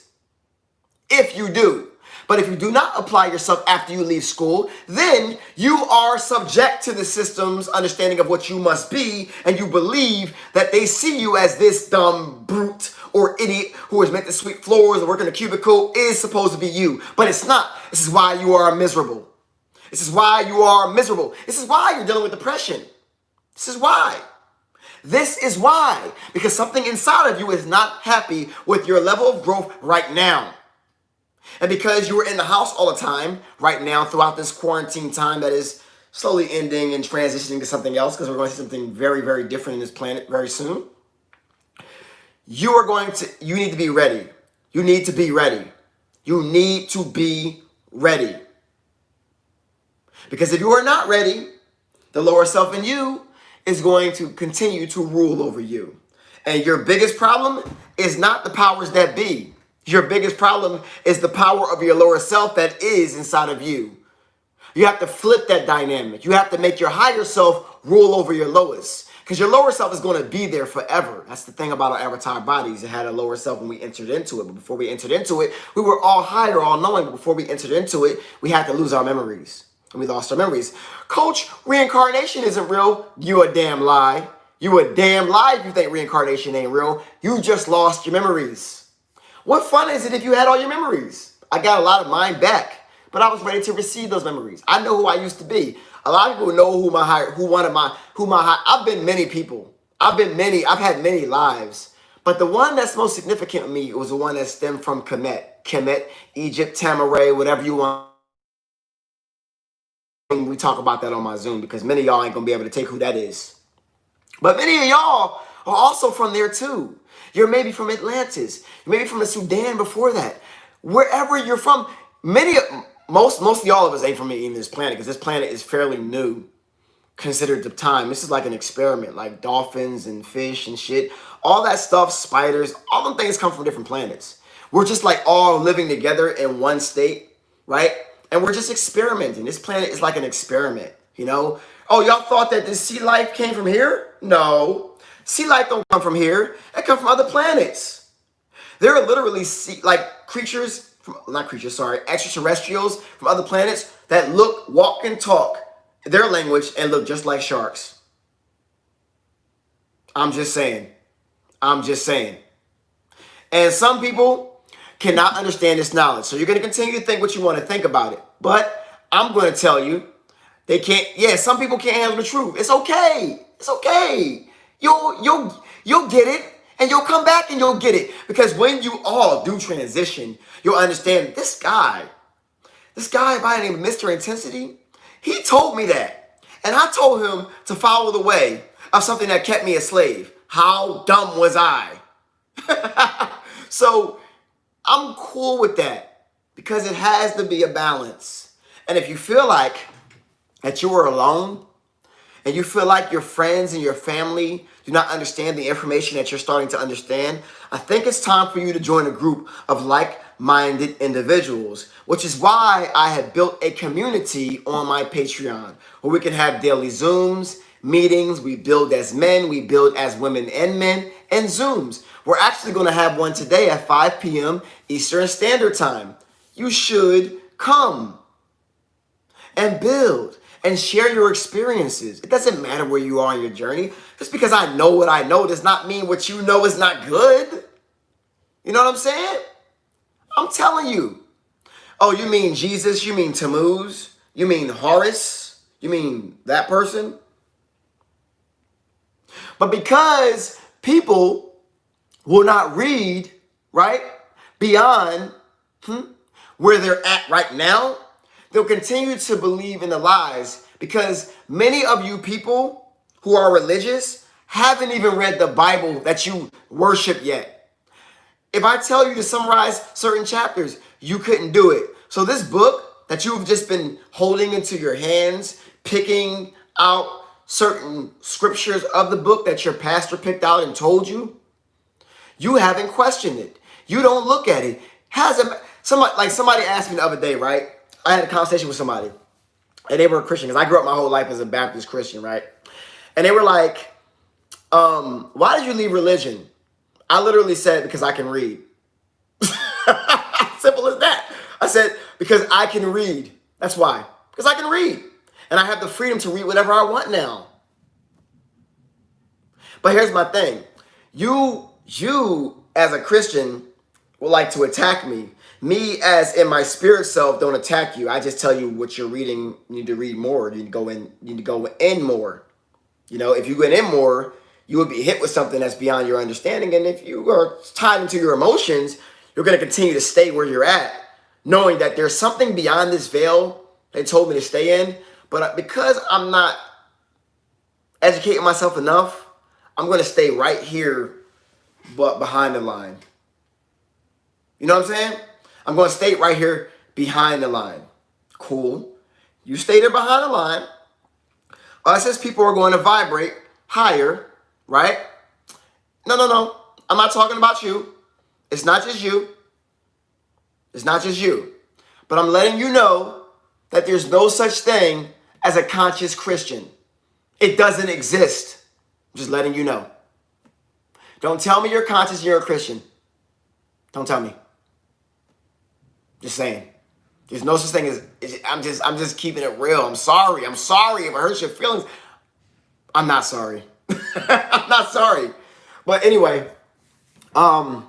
Speaker 1: If you do. But if you do not apply yourself after you leave school, then you are subject to the system's understanding of what you must be, and you believe that they see you as this dumb brute or idiot who is meant to sweep floors or work in a cubicle is supposed to be you. But it's not. This is why you are miserable. This is why you are miserable. This is why you're dealing with depression. This is why. This is why. Because something inside of you is not happy with your level of growth right now. And because you were in the house all the time, right now, throughout this quarantine time that is slowly ending and transitioning to something else, because we're going to see something very, very different in this planet very soon, you need to be ready. You need to be ready. You need to be ready. Because if you are not ready, the lower self in you is going to continue to rule over you. And your biggest problem is not the powers that be. Your biggest problem is the power of your lower self that is inside of you. You have to flip that dynamic. You have to make your higher self rule over your lowest. Because your lower self is going to be there forever. That's the thing about our avatar bodies. It had a lower self when we entered into it. But before we entered into it, we were all higher, all knowing. But before we entered into it, we had to lose our memories. And we lost our memories. Coach, reincarnation isn't real. You a damn lie. You a damn lie if you think reincarnation ain't real. You just lost your memories. What fun is it if you had all your memories? I got a lot of mine back, but I was ready to receive those memories. I know who I used to be. A lot of people know I've been many people. I've had many lives. But the one that's most significant to me was the one that stemmed from Kemet. Kemet, Egypt, Tamaray, whatever you want. We talk about that on my Zoom because many of y'all ain't gonna be able to take who that is. But many of y'all are also from there too. You're maybe from Atlantis. You're maybe from the Sudan before that. Wherever you're from, most of y'all of us ain't from even this planet because this planet is fairly new considered the time. This is like an experiment, like dolphins and fish and shit. All that stuff, spiders, all them things come from different planets. We're just like all living together in one state, right? And we're just experimenting. This planet is like an experiment, you know? Oh, y'all thought that this sea life came from here? No. Sea life don't come from here. It comes from other planets. There are literally extraterrestrials from other planets that look, walk, and talk their language and look just like sharks. I'm just saying. And some people cannot understand this knowledge. So you're going to continue to think what you want to think about it. But I'm going to tell you, they can't. Yeah, some people can't handle the truth. It's okay. It's okay. You'll get it, and you'll come back and you'll get it. Because when you all do transition, you'll understand this guy by the name of Mr. Intensity, he told me that. And I told him to follow the way of something that kept me a slave. How dumb was I? So I'm cool with that because it has to be a balance. And if you feel like that you are alone and you feel like your friends and your family do not understand the information that you're starting to understand, I think it's time for you to join a group of like-minded individuals, which is why I have built a community on my Patreon where we can have daily Zooms, meetings. We build as men, we build as women and men, and Zooms. We're actually going to have one today at 5 p.m. Eastern Standard Time. You should come and build and share your experiences. It doesn't matter where you are on your journey. Just because I know what I know does not mean what you know is not good. You know what I'm saying? I'm telling you. Oh, you mean Jesus? You mean Tammuz? You mean Horus? You mean that person? But because people will not read, right, beyond where they're at right now, they'll continue to believe in the lies because many of you people who are religious haven't even read the Bible that you worship yet. If I tell you to summarize certain chapters, you couldn't do it. So this book that you've just been holding into your hands, picking out certain scriptures of the book that your pastor picked out and told you, you haven't questioned it. You don't look at it. Somebody asked me the other day, right? I had a conversation with somebody, and they were a Christian, because I grew up my whole life as a Baptist Christian, right? And they were like, why did you leave religion? I literally said, because I can read. Simple as that. I said, because I can read. That's why. Because I can read. And I have the freedom to read whatever I want now. But here's my thing. You as a Christian would like to attack me. Me as in my spirit self don't attack you. I just tell you what you're reading. You need to read more. You need to go in more. You know, if you went in more, you would be hit with something that's beyond your understanding. And if you are tied into your emotions, you're going to continue to stay where you're at, knowing that there's something beyond this veil they told me to stay in. But because I'm not educating myself enough, I'm going to stay right here, but behind the line. You know what I'm saying? I'm going to stay right here behind the line. Cool. You stay there behind the line. Us as people are going to vibrate higher, right? No. I'm not talking about you. It's not just you. It's not just you. But I'm letting you know that there's no such thing as a conscious Christian. It doesn't exist. I'm just letting you know. Don't tell me you're conscious and you're a Christian. Don't tell me. Just saying. There's no such thing as, I'm just keeping it real. I'm sorry if it hurts your feelings. I'm not sorry. I'm not sorry. But anyway, I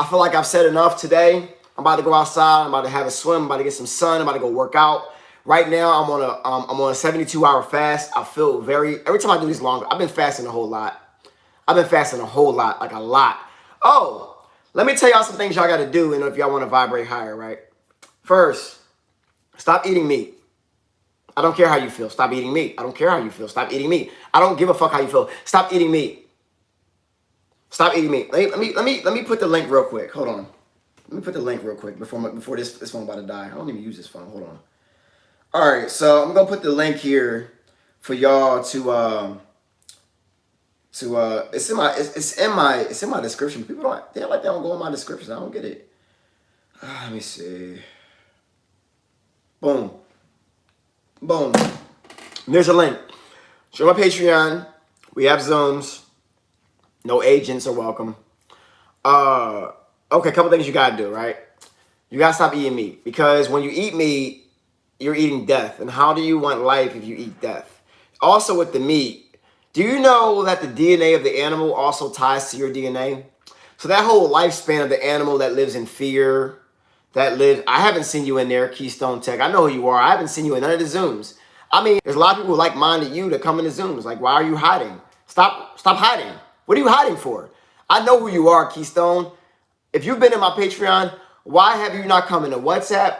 Speaker 1: feel like I've said enough today. I'm about to go outside. I'm about to have a swim. I'm about to get some sun. I'm about to go work out. Right now, I'm on a 72-hour fast. I feel every time I do these longer, I've been fasting a whole lot. I've been fasting a whole lot, like a lot. Oh, let me tell y'all some things y'all got to do, and if y'all want to vibrate higher, right? First, stop eating meat. I don't care how you feel. Stop eating meat. I don't care how you feel. Stop eating meat. I don't give a fuck how you feel. Stop eating meat. Stop eating meat. Let me put the link real quick. Hold on. Let me put the link real quick before this phone about to die. I don't even use this phone. Hold on. All right, so I'm gonna put the link here for y'all to it's in my description. People they don't go in my descriptions. I don't get it. Let me see. Boom. Boom. There's a link. Show my Patreon. We have Zooms. No agents are welcome. Okay, a couple things you gotta do, right? You gotta stop eating meat, because when you eat meat, you're eating death. And how do you want life if you eat death? Also with the meat, do you know that the DNA of the animal also ties to your DNA? So that whole lifespan of the animal that lives in fear, I haven't seen you in there, Keystone Tech. I know who you are. I haven't seen you in none of the Zooms. I mean, there's a lot of people like-minded you that come in the Zooms. Like, why are you hiding? Stop hiding. What are you hiding for? I know who you are, Keystone. If you've been in my Patreon, why have you not come into WhatsApp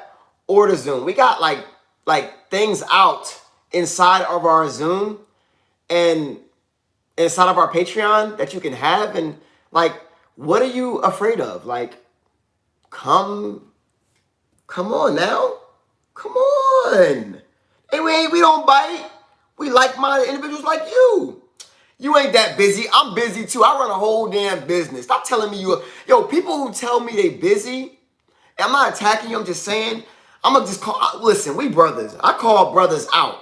Speaker 1: or the Zoom? We got like things out inside of our Zoom and inside of our Patreon that you can have. And like, what are you afraid of? Like, come on now. Come on. Hey, we don't bite. We like-minded individuals like you. You ain't that busy. I'm busy too. I run a whole damn business. Stop telling me yo, people who tell me they busy, I'm not attacking you, I'm just saying, I'm gonna just listen, we brothers. I call brothers out.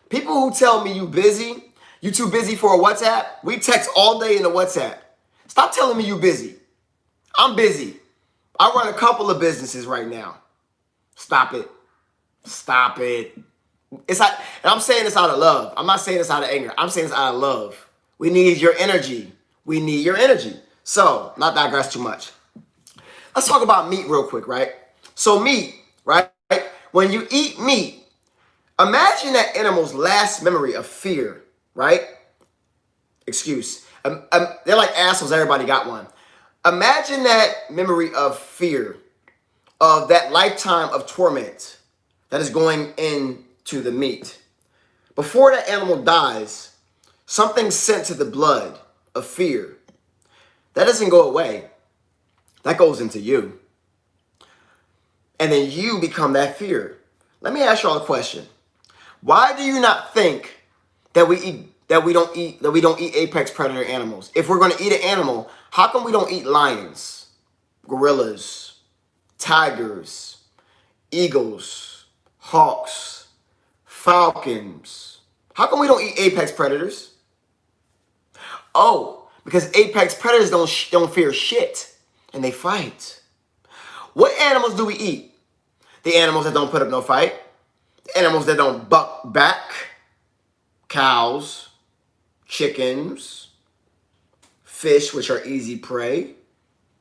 Speaker 1: People who tell me you busy, you too busy for a WhatsApp, we text all day in the WhatsApp. Stop telling me you busy. I'm busy. I run a couple of businesses right now. Stop it. Stop it. It's like, and I'm saying this out of love. I'm not saying this out of anger. I'm saying this out of love. We need your energy. We need your energy. So, not digress too much. Let's talk about meat real quick, right? So meat, right? When you eat meat, imagine that animal's last memory of fear, right? Excuse. They're like assholes. Everybody got one. Imagine that memory of fear, of that lifetime of torment that is going into the meat. Before that animal dies, something's sent to the blood of fear. That doesn't go away. That goes into you. And then you become that fear. Let me ask y'all a question. Why do you not think that we don't eat apex predator animals? If we're going to eat an animal, how come we don't eat lions, gorillas, tigers, eagles, hawks, falcons? How come we don't eat apex predators? Oh, because apex predators don't fear shit, and they fight. What animals do we eat? The animals that don't put up no fight. The animals that don't buck back. Cows, chickens, fish, which are easy prey.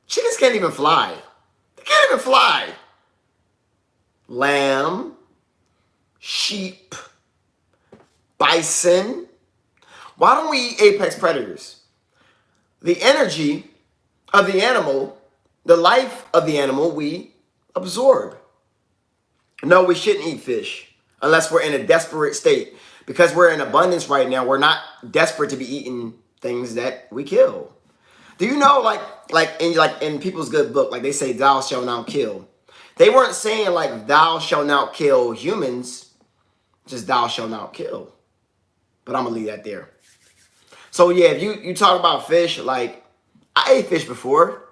Speaker 1: Chickens can't even fly. They can't even fly. Lamb, sheep, bison. Why don't we eat apex predators? The energy of the animal, the life of the animal, we absorb. No, we shouldn't eat fish unless we're in a desperate state. Because we're in abundance right now, we're not desperate to be eating things that we kill. Do you know, like in people's good book, like they say, thou shalt not kill. They weren't saying like thou shalt not kill humans, just thou shalt not kill. But I'm gonna leave that there. So yeah, if you talk about fish, like I ate fish before,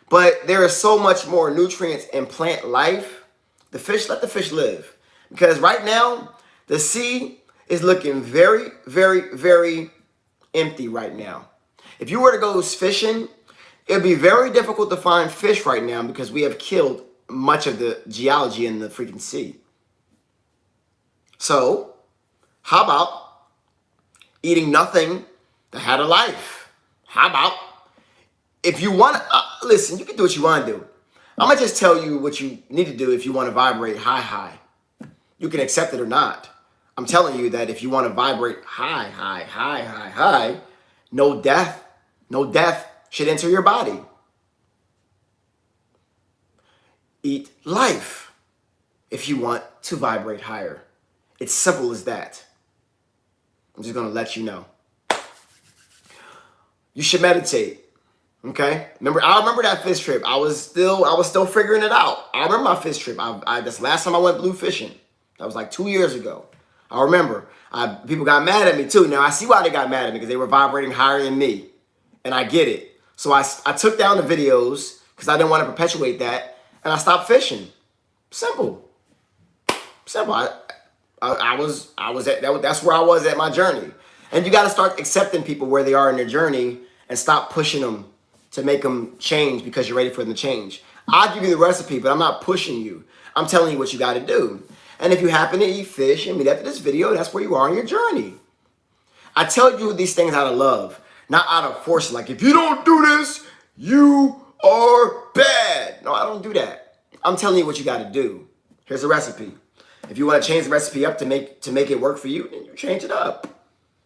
Speaker 1: but there is so much more nutrients in plant life. Let the fish live. Because right now, the sea is looking very, very, very empty right now. If you were to go fishing, it'd be very difficult to find fish right now because we have killed much of the geology in the freaking sea. So, how about eating nothing that had a life? How about, if you want to, listen, you can do what you want to do. I'm going to just tell you what you need to do if you want to vibrate high. You can accept it or not. I'm telling you that if you want to vibrate high, high, high, high, high, no death should enter your body. Eat life if you want to vibrate higher. It's simple as that. I'm just going to let you know. You should meditate. Okay? I remember that fish trip. I was still figuring it out. I remember my fish trip. That's the last time I went blue fishing. That was like 2 years ago. I remember. People got mad at me too. Now I see why they got mad at me, because they were vibrating higher than me. And I get it. So I took down the videos because I didn't want to perpetuate that, and I stopped fishing. Simple. I was at that's where I was at my journey. And you got to start accepting people where they are in their journey and stop pushing them to make them change because you're ready for them to change. I'll give you the recipe, but I'm not pushing you. I'm telling you what you got to do. And if you happen to eat fish and meet after this video, that's where you are in your journey. I tell you these things out of love, not out of force. Like, if you don't do this, you are bad. No, I don't do that. I'm telling you what you got to do. Here's the recipe. If you want to change the recipe up to make it work for you, then you change it up.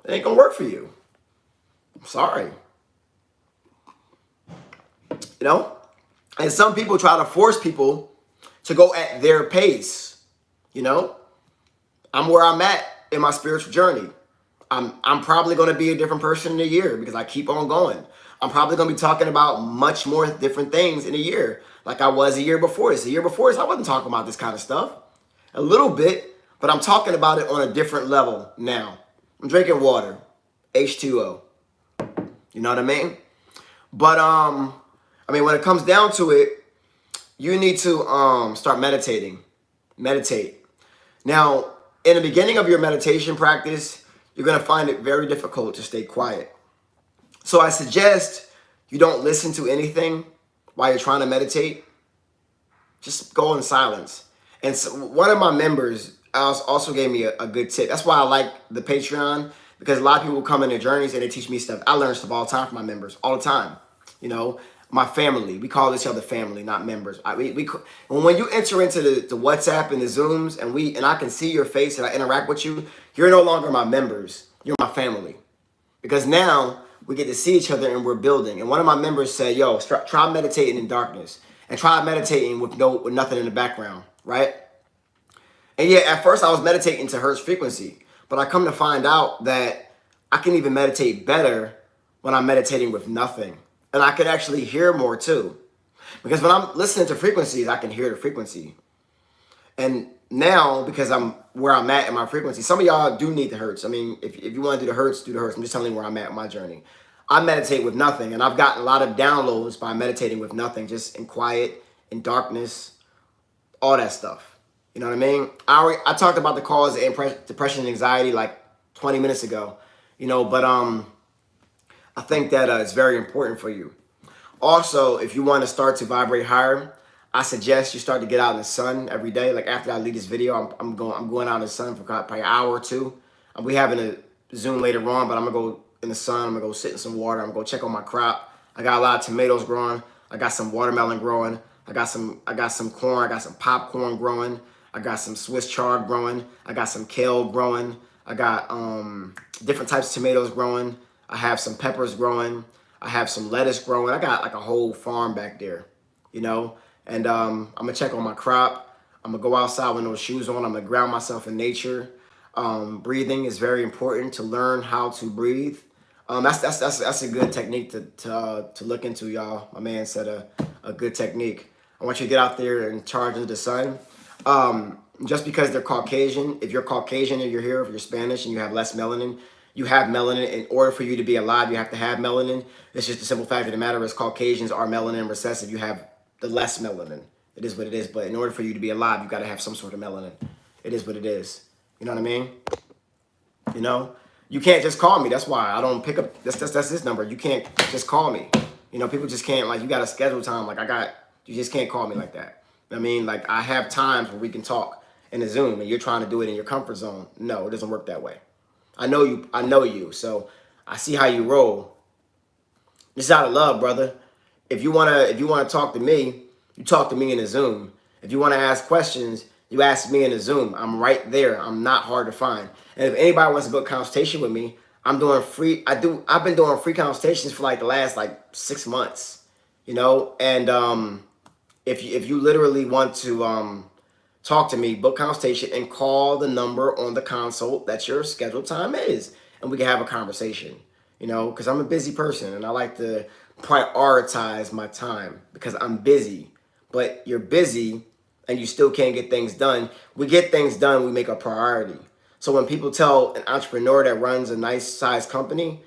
Speaker 1: It ain't gonna work for you. I'm sorry. You know? And some people try to force people to go at their pace. You know? I'm where I'm at in my spiritual journey. I'm probably going to be a different person in a year because I keep on going. I'm probably going to be talking about much more different things in a year, like I was a year before this. A year before this, I wasn't talking about this kind of stuff. A little bit, but I'm talking about it on a different level now. I'm drinking water, H2O. You know what I mean? But when it comes down to it, you need to start meditating. Meditate. Now, in the beginning of your meditation practice, you're going to find it very difficult to stay quiet. So I suggest you don't listen to anything while you're trying to meditate. Just go in silence. And so one of my members also gave me a good tip. That's why I like the Patreon, because a lot of people come in their journeys and they teach me stuff. I learn stuff all the time from my members, all the time. You know, my family, we call each other family, not members. When you enter into the WhatsApp and the Zooms and I can see your face and I interact with you, you're no longer my members. You're my family. Because now we get to see each other and we're building. And one of my members said, yo, try meditating in darkness and try meditating with nothing in the background, right? And yeah, at first I was meditating to Hertz frequency, but I come to find out that I can even meditate better when I'm meditating with nothing. And I can actually hear more too. Because when I'm listening to frequencies, I can hear the frequency. And now, because I'm where I'm at in my frequency, some of y'all do need the Hertz. I mean, if you want to do the Hertz, do the Hertz. I'm just telling you where I'm at in my journey. I meditate with nothing, and I've gotten a lot of downloads by meditating with nothing, just in quiet, in darkness, all that stuff. You know what I mean? I talked about the cause of depression and anxiety like 20 minutes ago, you know, but I think that it's very important for you. Also, if you want to start to vibrate higher, I suggest you start to get out in the sun every day. Like after I leave this video, I'm going out in the sun for probably an hour or two. We having a Zoom later on, but I'm gonna go in the sun. I'm gonna go sit in some water. I'm gonna go check on my crop. I got a lot of tomatoes growing. I got some watermelon growing. I got some corn. I got some popcorn growing. I got some Swiss chard growing. I got some kale growing. I got different types of tomatoes growing. I have some peppers growing. I have some lettuce growing. I got like a whole farm back there, you know. And I'm gonna check on my crop. I'm gonna go outside with no shoes on. I'm gonna ground myself in nature. Breathing is very important to learn how to breathe. That's a good technique to look into, y'all. My man said a good technique. I want you to get out there and charge into the sun. Just because they're Caucasian, if you're Caucasian and you're here, if you're Spanish and you have less melanin, you have melanin. In order for you to be alive, you have to have melanin. It's just the simple fact of the matter is Caucasians are melanin recessive. You have the less melanin. It is what it is. But in order for you to be alive, you got to have some sort of melanin. It is what it is. You know what I mean? You know, you can't just call me. That's why I don't pick up. That's this number. You can't just call me. You know, people just can't, like, you got to schedule time. Like you just can't call me like that. I mean, like, I have times where we can talk in a Zoom and you're trying to do it in your comfort zone. No, it doesn't work that way. I know you. So I see how you roll. It's out of love, brother. If you wanna talk to me, you talk to me in a Zoom. If you wanna ask questions, You ask me in a Zoom, I'm right there. I'm not hard to find. And if anybody wants to book consultation with me, I'm doing free. I've been doing free consultations for like the last like 6 months, you know. And if you literally want to talk to me, book consultation, and call the number on the consult that your scheduled time is, and we can have a conversation. You know, because I'm a busy person and I like to prioritize my time because I'm busy. But you're busy and you still can't get things done. We get things done, we make a priority. So when people tell an entrepreneur that runs a nice sized company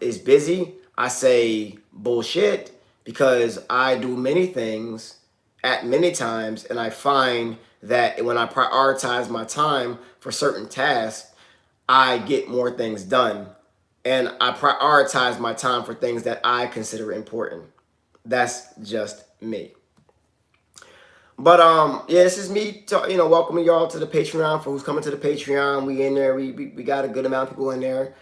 Speaker 1: is busy, I say bullshit, because I do many things at many times, and I find that when I prioritize my time for certain tasks, I get more things done. And I prioritize my time for things that I consider important. That's just me. But yeah, this is me, welcoming y'all to the Patreon. For who's coming to the Patreon, we in there. We got a good amount of people in there.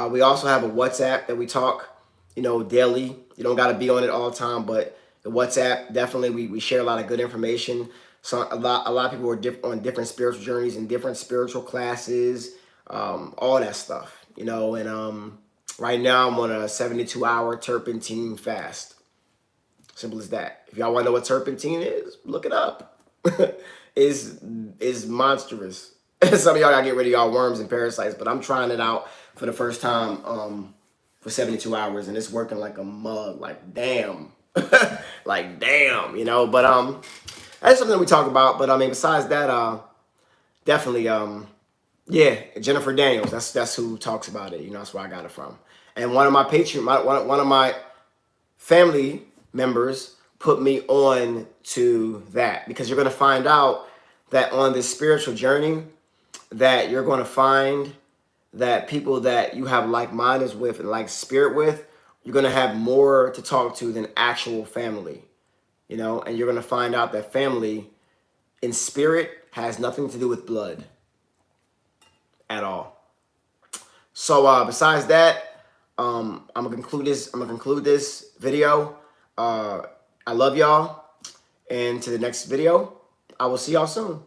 Speaker 1: We also have a WhatsApp that we talk, daily. You don't got to be on it all the time, but the WhatsApp, definitely we share a lot of good information. So a lot of people are on different spiritual journeys and different spiritual classes, all that stuff, And right now I'm on a 72-hour turpentine fast. Simple as that. If y'all want to know what turpentine is, look it up. It's monstrous. Some of y'all gotta get rid of y'all worms and parasites, but I'm trying it out for the first time for 72 hours, and it's working like a mug. Like damn, like damn, But that's something that we talk about. But I mean, besides that, definitely, yeah, Jennifer Daniels. That's who talks about it. That's where I got it from. And one of my one of my family members put me on to that, because you're going to find out that on this spiritual journey that you're going to find that people that you have like minds with and like spirit with, you're going to have more to talk to than actual family, and you're going to find out that family in spirit has nothing to do with blood at all. So besides that, I'm gonna conclude this video. I love y'all, and to the next video, I will see y'all soon.